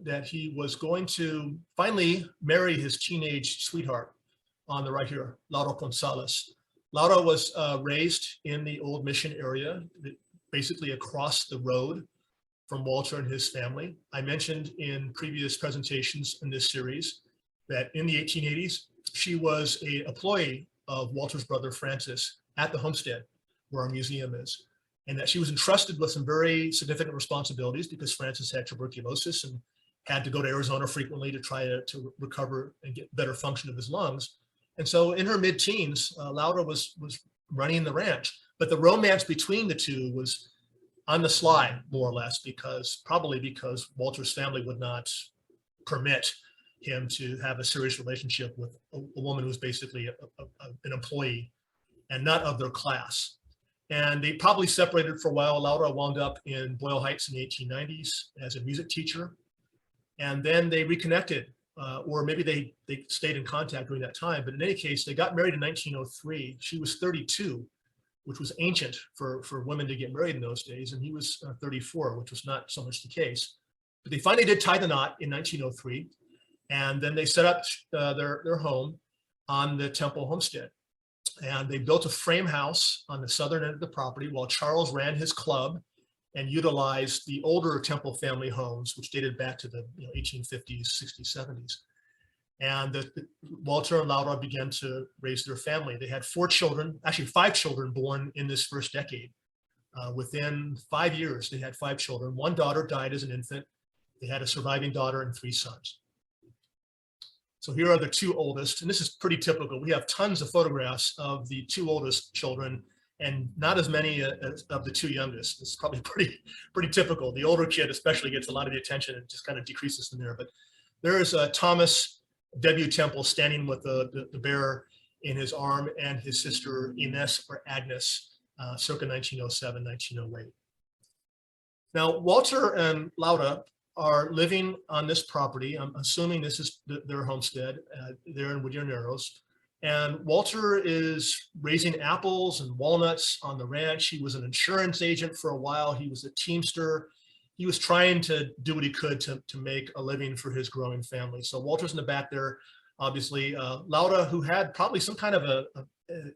that he was going to finally marry his teenage sweetheart on the right here, Laura Gonzalez. Laura was raised in the old mission area, basically across the road from Walter and his family. I mentioned in previous presentations in this series that in the 1880s, she was an employee of Walter's brother, Francis, at the homestead where our museum is, and that she was entrusted with some very significant responsibilities because Francis had tuberculosis and had to go to Arizona frequently to try to recover and get better function of his lungs. And so in her mid-teens, Laura was running the ranch, but the romance between the two was on the sly, more or less, probably because Walter's family would not permit him to have a serious relationship with a woman who's basically an employee and not of their class. And they probably separated for a while. Laura wound up in Boyle Heights in the 1890s as a music teacher. And then they reconnected, or maybe they stayed in contact during that time. But in any case, they got married in 1903. She was 32, which was ancient for women to get married in those days. And he was 34, which was not so much the case. But they finally did tie the knot in 1903. And then they set up their home on the Temple Homestead. And they built a frame house on the southern end of the property while Charles ran his club and utilized the older Temple family homes, which dated back to the 1850s, 60s, 70s. And Walter and Laura began to raise their family. They had 4 children, actually 5 children born in this first decade. Within 5 years, they had 5 children. 1 daughter died as an infant. They had a surviving daughter and 3 sons. So here are the 2 oldest, and this is pretty typical. We have tons of photographs of the 2 oldest children and not as many as of the 2 youngest. It's probably pretty typical. The older kid especially gets a lot of the attention and just kind of decreases from there. But there is Thomas W. Temple standing with the bear in his arm and his sister Ines or Agnes, circa 1907, 1908. Now, Walter and Laura are living on this property. I'm assuming this is their homestead there in Whittier Narrows. And Walter is raising apples and walnuts on the ranch. He was an insurance agent for a while. He was a teamster. He was trying to do what he could to make a living for his growing family. So Walter's in the back there, obviously. Laura, who had probably some kind of a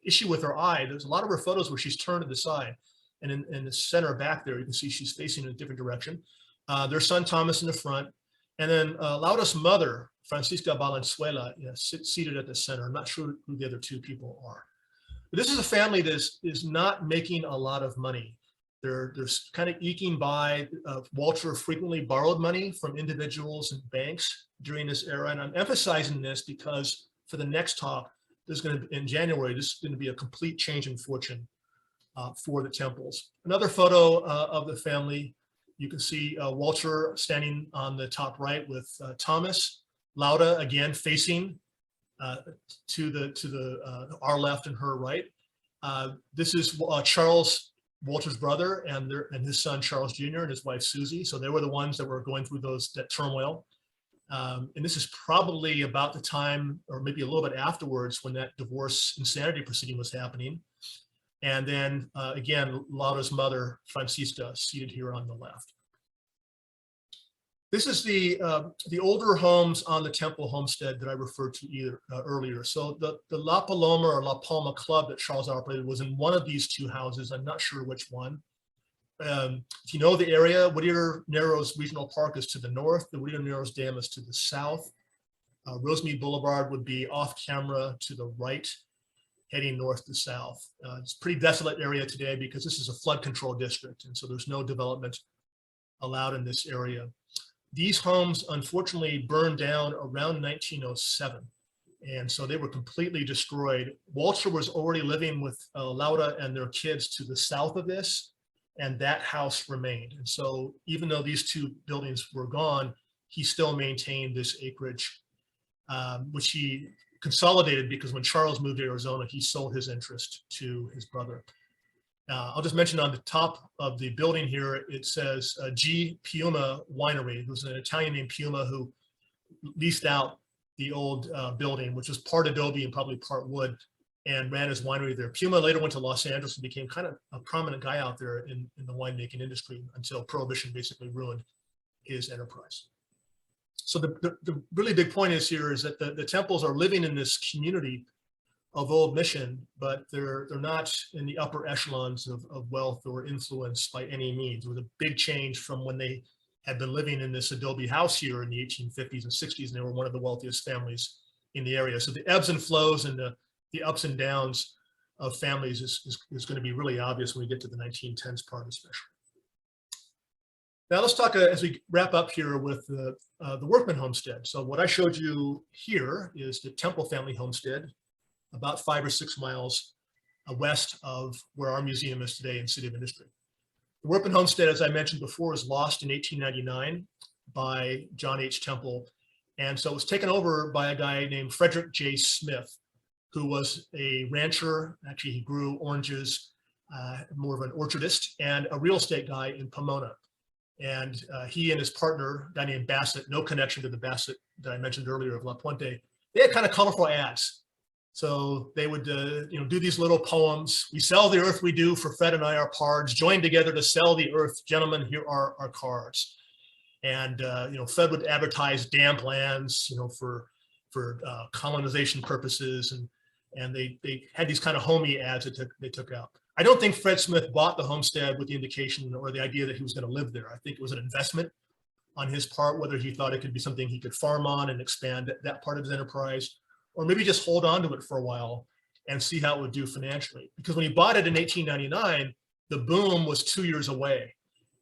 issue with her eye. There's a lot of her photos where she's turned to the side. And in the center back there, you can see she's facing in a different direction. Their son Thomas in the front, and then Laura's mother, Francisca Valenzuela, seated at the center. I'm not sure who the other 2 people are. But this is a family that is not making a lot of money. They're kind of eking by. Walter frequently borrowed money from individuals and banks during this era. And I'm emphasizing this because for the next talk, in January, this is going to be a complete change in fortune for the Temples. Another photo of the family. You can see Walter standing on the top right with Thomas. Laura again facing to our left and her right. This is Charles, Walter's brother, and his son Charles Jr. and his wife Susie. So they were the ones that were going through that turmoil. And this is probably about the time, or maybe a little bit afterwards, when that divorce insanity proceeding was happening. And then again, Laura's mother, Francisca, seated here on the left. This is the older homes on the Temple Homestead that I referred to earlier. So the La Paloma or La Palma Club that Charles operated was in one of these 2 houses. I'm not sure which one. if you know the area, Whittier Narrows Regional Park is to the north. The Whittier Narrows Dam is to the south. Rosemead Boulevard would be off camera to the right, heading north to south. It's a pretty desolate area today because this is a flood control district, and so there's no development allowed in this area. These homes unfortunately burned down around 1907, and so they were completely destroyed. Walter was already living with Laura and their kids to the south of this, and that house remained. And so even though these two buildings were gone, he still maintained this acreage, which he consolidated because when Charles moved to Arizona, he sold his interest to his brother. I'll just mention on the top of the building here, it says G. Piuma Winery. Who's an Italian named Piuma who leased out the old building, which was part adobe and probably part wood, and ran his winery there. Piuma later went to Los Angeles and became kind of a prominent guy out there in the winemaking industry until Prohibition basically ruined his enterprise. So the really big point is here is that the Temples are living in this community of Old Mission, but they're not in the upper echelons of wealth or influence by any means. It was a big change from when they had been living in this adobe house here in the 1850s and 60s, and they were one of the wealthiest families in the area. So the ebbs and flows and the ups and downs of families is going to be really obvious when we get to the 1910s part especially. Now let's talk as we wrap up here with the Workman Homestead. So what I showed you here is the Temple family homestead, about 5 or 6 miles west of where our museum is today in City of Industry. The Workman Homestead, as I mentioned before, was lost in 1899 by John H. Temple. And so it was taken over by a guy named Frederick J. Smith, who was a rancher. Actually, he grew oranges, more of an orchardist, and a real estate guy in Pomona. And he and his partner, a guy named Bassett, no connection to the Bassett that I mentioned earlier of La Puente, they had kind of colorful ads. So they would do these little poems. We sell the earth we do for Fred and I our pards, join together to sell the earth. Gentlemen, here are our cards. And Fred would advertise damp lands, for colonization purposes, and they had these kind of homey ads that they took out. I don't think Fred Smith bought the homestead with the indication or the idea that he was going to live there. I think it was an investment on his part, whether he thought it could be something he could farm on and expand that part of his enterprise, or maybe just hold on to it for a while and see how it would do financially. Because when he bought it in 1899, the boom was 2 years away.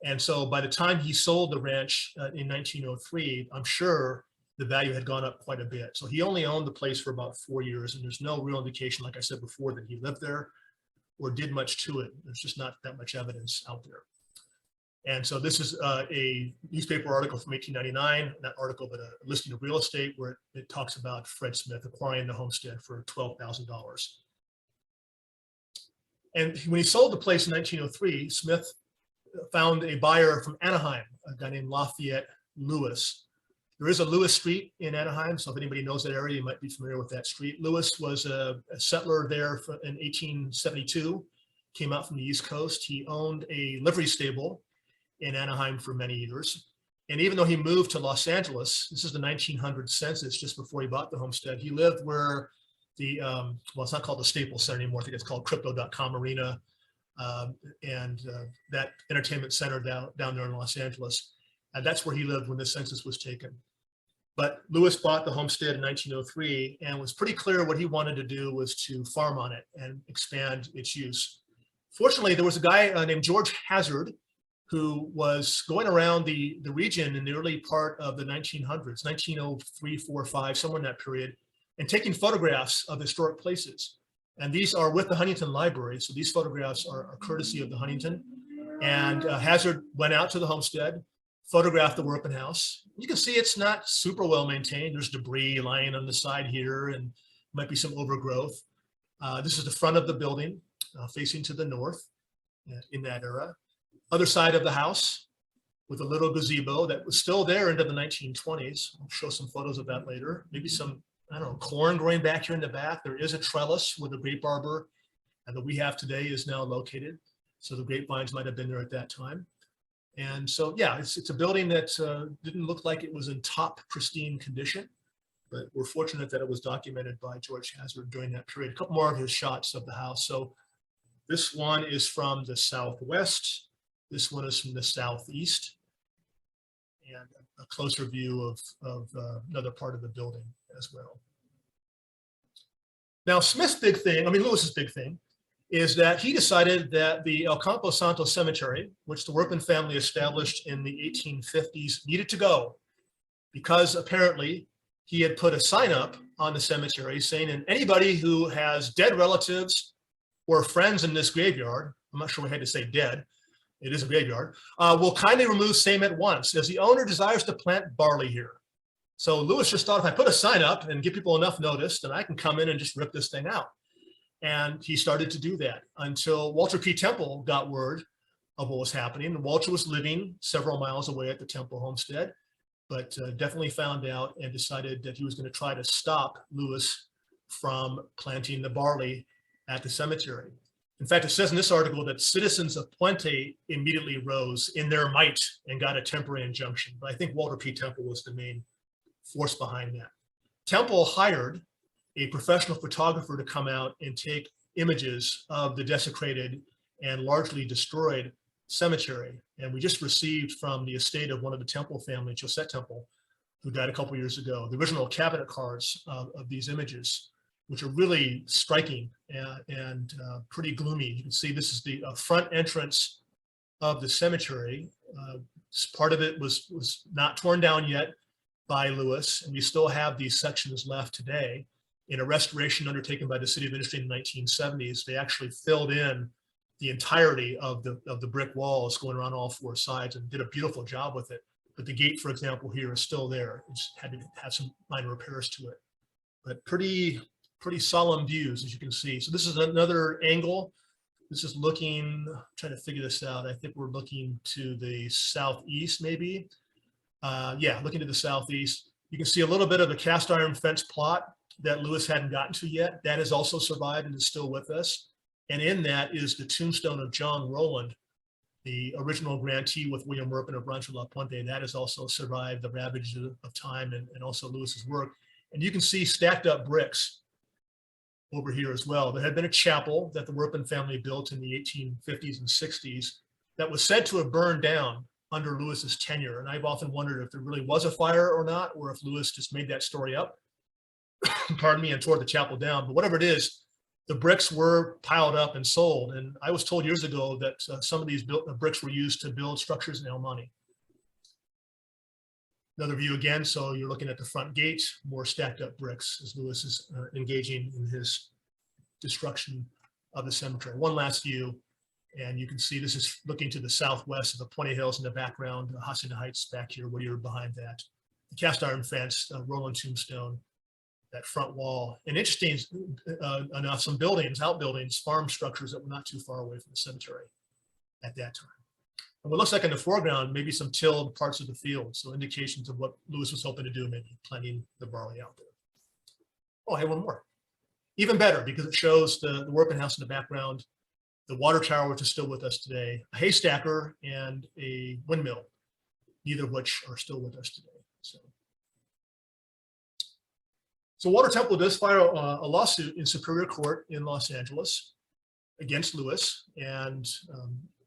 And so by the time he sold the ranch in 1903, I'm sure the value had gone up quite a bit. So he only owned the place for about 4 years, and there's no real indication, like I said before, that he lived there or did much to it. There's just not that much evidence out there. And so this is a newspaper article from 1899, not article, but a listing of real estate where it talks about Fred Smith acquiring the homestead for $12,000. And when he sold the place in 1903, Smith found a buyer from Anaheim, a guy named Lafayette Lewis. There is a Lewis Street in Anaheim, so if anybody knows that area, you might be familiar with that street. Lewis was a settler there in 1872, came out from the East Coast. He owned a livery stable in Anaheim for many years. And even though he moved to Los Angeles, this is the 1900 census, just before he bought the homestead, he lived where well, it's not called the Staples Center anymore. I think it's called Crypto.com Arena, and that entertainment center down there in Los Angeles. And that's where he lived when the census was taken. But Lewis bought the homestead in 1903 and was pretty clear what he wanted to do was to farm on it and expand its use. Fortunately, there was a guy named George Hazard who was going around the region in the early part of the 1900s, 1903, 4, 5, somewhere in that period, and taking photographs of historic places. And these are with the Huntington Library. So these photographs are courtesy of the Huntington. And Hazard went out to the homestead, photographed the Workman house. You can see it's not super well maintained. There's debris lying on the side here and might be some overgrowth. This is the front of the building facing to the north in that era. Other side of the house with a little gazebo that was still there into the 1920s. I'll show some photos of that later. Maybe some, I don't know, corn growing back here in the back. There is a trellis where the grape arbor that we have today is now located. So the grapevines might have been there at that time. And so, yeah, it's a building that didn't look like it was in top pristine condition, but we're fortunate that it was documented by George Hazard during that period. A couple more of his shots of the house. So this one is from the southwest. This one is from the southeast, and a closer view of another part of the building as well. Now, Smith's big thing, Lewis's big thing, is that he decided that the El Campo Santo cemetery, which the Workman family established in the 1850s, needed to go, because apparently he had put a sign up on the cemetery saying, and anybody who has dead relatives or friends in this graveyard, I'm not sure we had to say dead, it is a graveyard, will kindly remove same at once, as the owner desires to plant barley here. So Lewis just thought, if I put a sign up and give people enough notice, then I can come in and just rip this thing out. And he started to do that until Walter P. Temple got word of what was happening. And Walter was living several miles away at the Temple homestead, but definitely found out and decided that he was going to try to stop Lewis from planting the barley at the cemetery. In fact, it says in this article that citizens of Puente immediately rose in their might and got a temporary injunction. But I think Walter P. Temple was the main force behind that. Temple hired a professional photographer to come out and take images of the desecrated and largely destroyed cemetery. And we just received from the estate of one of the Temple family, Josephine Temple, who died a couple years ago, the original cabinet cards of these images, which are really striking and pretty gloomy. You can see this is the front entrance of the cemetery. Part of it was not torn down yet by Lewis, and we still have these sections left today. In a restoration undertaken by the city of Industry in the 1970s, they actually filled in the entirety of the brick walls going around all four sides and did a beautiful job with it. But the gate, for example, here is still there. It's had to have some minor repairs to it. But pretty solemn views, as you can see. So this is another angle. This is looking, I'm trying to figure this out. I think we're looking to the southeast, maybe. Yeah, looking to the southeast. You can see a little bit of the cast iron fence plot that Lewis hadn't gotten to yet. That has also survived and is still with us. And in that is the tombstone of John Rowland, the original grantee with William Workman of Bronson La Puente. That has also survived the ravages of time and also Lewis's work. And you can see stacked up bricks over here as well. There had been a chapel that the Workman family built in the 1850s and 60s that was said to have burned down under Lewis's tenure. And I've often wondered if there really was a fire or not, or if Lewis just made that story up, pardon me, and tore the chapel down. But whatever it is, the bricks were piled up and sold. And I was told years ago that some of these bricks were used to build structures in El Monte. Another view again, so you're looking at the front gate, more stacked up bricks as Lewis is engaging in his destruction of the cemetery. One last view, and you can see this is looking to the southwest of the Puente Hills in the background, Hacienda Heights back here where you're behind that. The cast iron fence, Roland tombstone, that front wall. And interesting enough, some buildings, outbuildings, farm structures that were not too far away from the cemetery at that time. And what looks like in the foreground, maybe some tilled parts of the field. So indications of what Lewis was hoping to do, maybe planting the barley out there. Oh, I have one more. Even better, because it shows the Workman house in the background, the water tower, which is still with us today, a haystacker and a windmill, neither of which are still with us today. So Walter Temple does file a lawsuit in Superior Court in Los Angeles against Lewis, and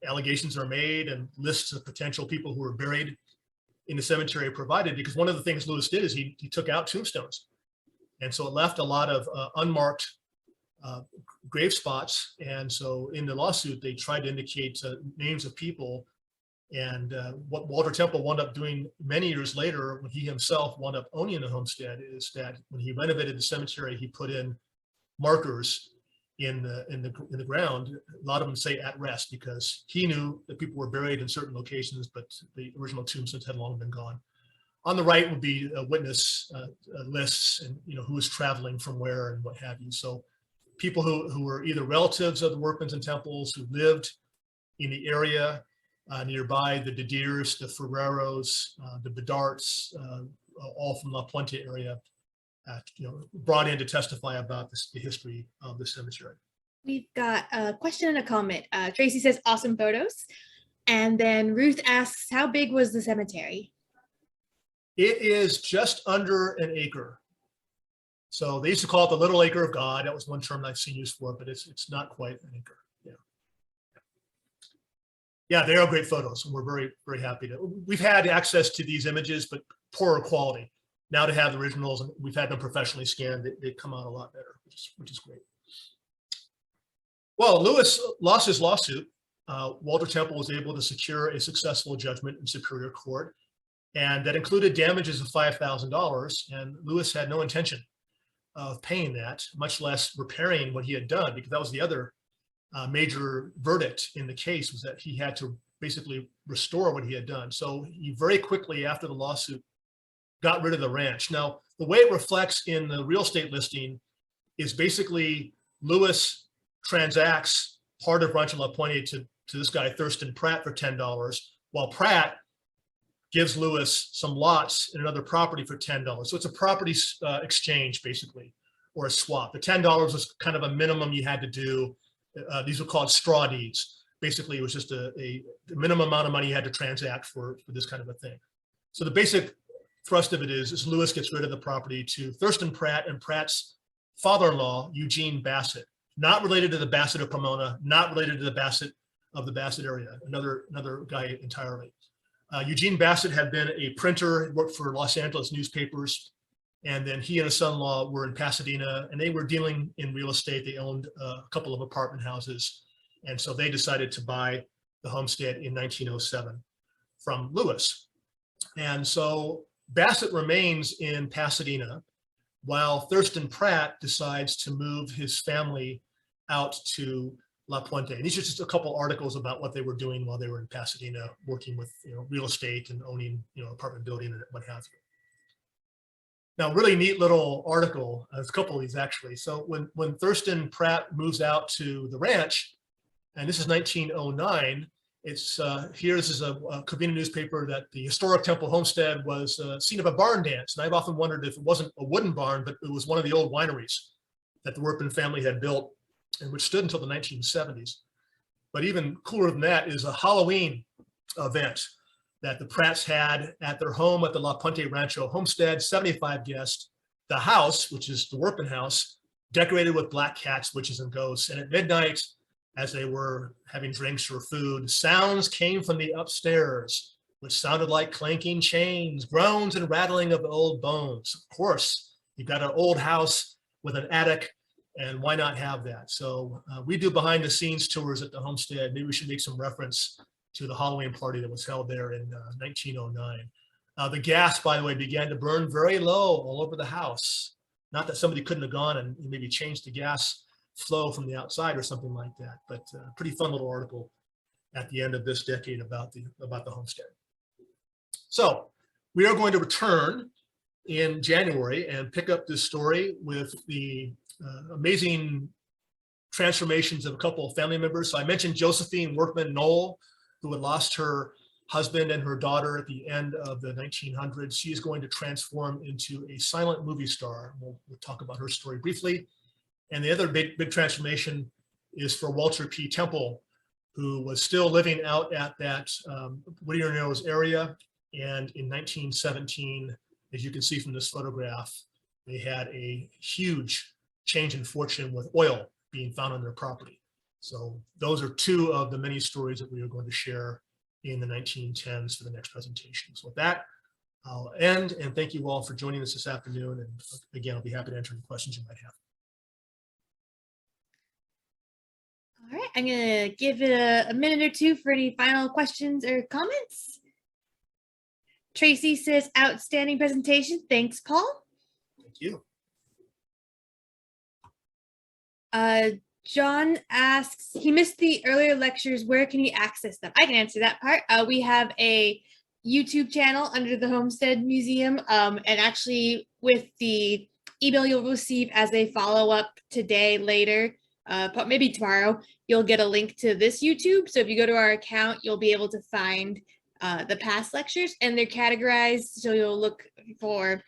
allegations are made and lists of potential people who were buried in the cemetery are provided, because one of the things Lewis did is he took out tombstones. And so it left a lot of unmarked grave spots. And so in the lawsuit, they tried to indicate names of people. And what Walter Temple wound up doing many years later, when he himself wound up owning the homestead, is that when he renovated the cemetery, he put in markers in the ground. A lot of them say "at rest" because he knew that people were buried in certain locations, but the original tombstones had long been gone. On the right would be witness lists and who was traveling from where and what have you. So people who were either relatives of the Workmans and Temples, who lived in the area nearby, the Didiers, the Ferreros, the Bedarts, all from La Puente area, brought in to testify about the history of the cemetery. We've got a question and a comment. Tracy says, awesome photos. And then Ruth asks, how big was the cemetery? It is just under an acre. So they used to call it the Little Acre of God. That was one term I've seen used for it, but it's not quite an acre. Yeah. Yeah, they are great photos, and we're very, very happy to. We've had access to these images, but poorer quality. Now to have the originals, and we've had them professionally scanned, they come out a lot better, which is great. Well, Lewis lost his lawsuit. Walter Temple was able to secure a successful judgment in Superior Court, and that included damages of $5,000. And Lewis had no intention of paying that, much less repairing what he had done, because that was the other major verdict in the case, was that he had to basically restore what he had done. So he very quickly after the lawsuit got rid of the ranch. Now, the way it reflects in the real estate listing is basically Lewis transacts part of Rancho La Puente to this guy, Thurston Pratt, for $10, while Pratt gives Lewis some lots in another property for $10. So it's a property exchange, basically, or a swap. The $10 was kind of a minimum you had to do. These were called straw deeds. Basically, it was just a minimum amount of money you had to transact for this kind of a thing. So the basic thrust of it is Lewis gets rid of the property to Thurston Pratt and Pratt's father-in-law, Eugene Bassett, not related to the Bassett of Pomona, not related to the Bassett of the Bassett area, another guy entirely. Eugene Bassett had been a printer, worked for Los Angeles newspapers, and then he and his son-in-law were in Pasadena, and they were dealing in real estate. They owned a couple of apartment houses, and so they decided to buy the homestead in 1907 from Lewis. And so Bassett remains in Pasadena while Thurston Pratt decides to move his family out to La Puente. And these are just a couple articles about what they were doing while they were in Pasadena, working with real estate and owning apartment building and what have you. Now, really neat little article. There's a couple of these actually. So when Thurston Pratt moves out to the ranch, and this is 1909, it's here. This is a Covina newspaper that the historic Temple Homestead was scene of a barn dance, and I've often wondered if it wasn't a wooden barn, but it was one of the old wineries that the Workman family had built, and which stood until the 1970s. But even cooler than that is a Halloween event that the Pratts had at their home at the La Puente Rancho Homestead, 75 guests. The house, which is the Workman house, decorated with black cats, witches, and ghosts. And at midnight, as they were having drinks or food, sounds came from the upstairs, which sounded like clanking chains, groans, and rattling of old bones. Of course, you've got an old house with an attic, and why not have that? So we do behind the scenes tours at the homestead. Maybe we should make some reference to the Halloween party that was held there in 1909. The gas, by the way, began to burn very low all over the house. Not that somebody couldn't have gone and maybe changed the gas flow from the outside or something like that, but pretty fun little article at the end of this decade about the homestead. So we are going to return in January and pick up this story with the amazing transformations of a couple of family members. So I mentioned Josephine Workman Knoll, who had lost her husband and her daughter at the end of the 1900s. She is going to transform into a silent movie star. We'll talk about her story briefly. And the other big transformation is for Walter P. Temple, who was still living out at that Whittier Narrows area. And in 1917, as you can see from this photograph, they had a huge change in fortune with oil being found on their property. So those are two of the many stories that we are going to share in the 1910s for the next presentation. So with that, I'll end, and thank you all for joining us this afternoon. And again, I'll be happy to answer any questions you might have. All right, I'm gonna give it a minute or two for any final questions or comments. Tracy says, outstanding presentation. Thanks, Paul. Thank you. John asks, he missed the earlier lectures. Where can he access them? I can answer that part. We have a YouTube channel under the Homestead Museum, and actually with the email you'll receive as a follow-up today, later, maybe tomorrow, you'll get a link to this YouTube. So if you go to our account, you'll be able to find the past lectures, and they're categorized. So you'll look for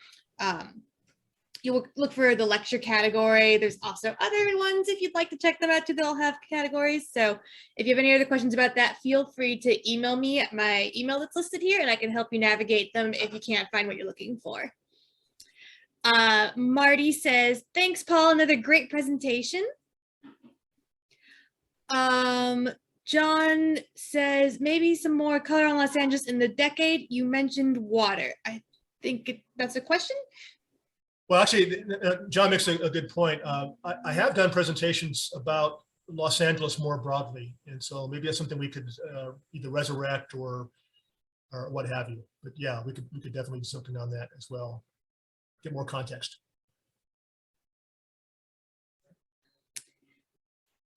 the lecture category. There's also other ones if you'd like to check them out too. They'll have categories. So if you have any other questions about that, feel free to email me at my email that's listed here, and I can help you navigate them if you can't find what you're looking for. Marty says, thanks, Paul. Another great presentation. John says maybe some more color on Los Angeles in the decade. You mentioned water. I think that's a question. Well, actually, John makes a good point. I have done presentations about Los Angeles more broadly, and so maybe that's something we could either resurrect or what have you. But yeah, we could definitely do something on that as well. Get more context.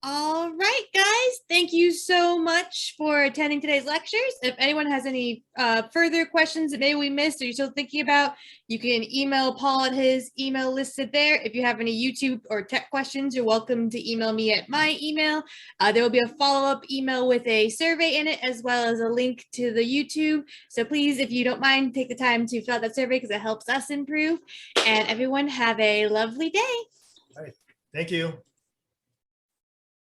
All right, guys. Thank you so much for attending today's lectures. If anyone has any further questions that maybe we missed or you're still thinking about, you can email Paul at his email listed there. If you have any YouTube or tech questions, you're welcome to email me at my email. There will be a follow-up email with a survey in it, as well as a link to the YouTube. So please, if you don't mind, take the time to fill out that survey because it helps us improve. And everyone have a lovely day. All right. Thank you.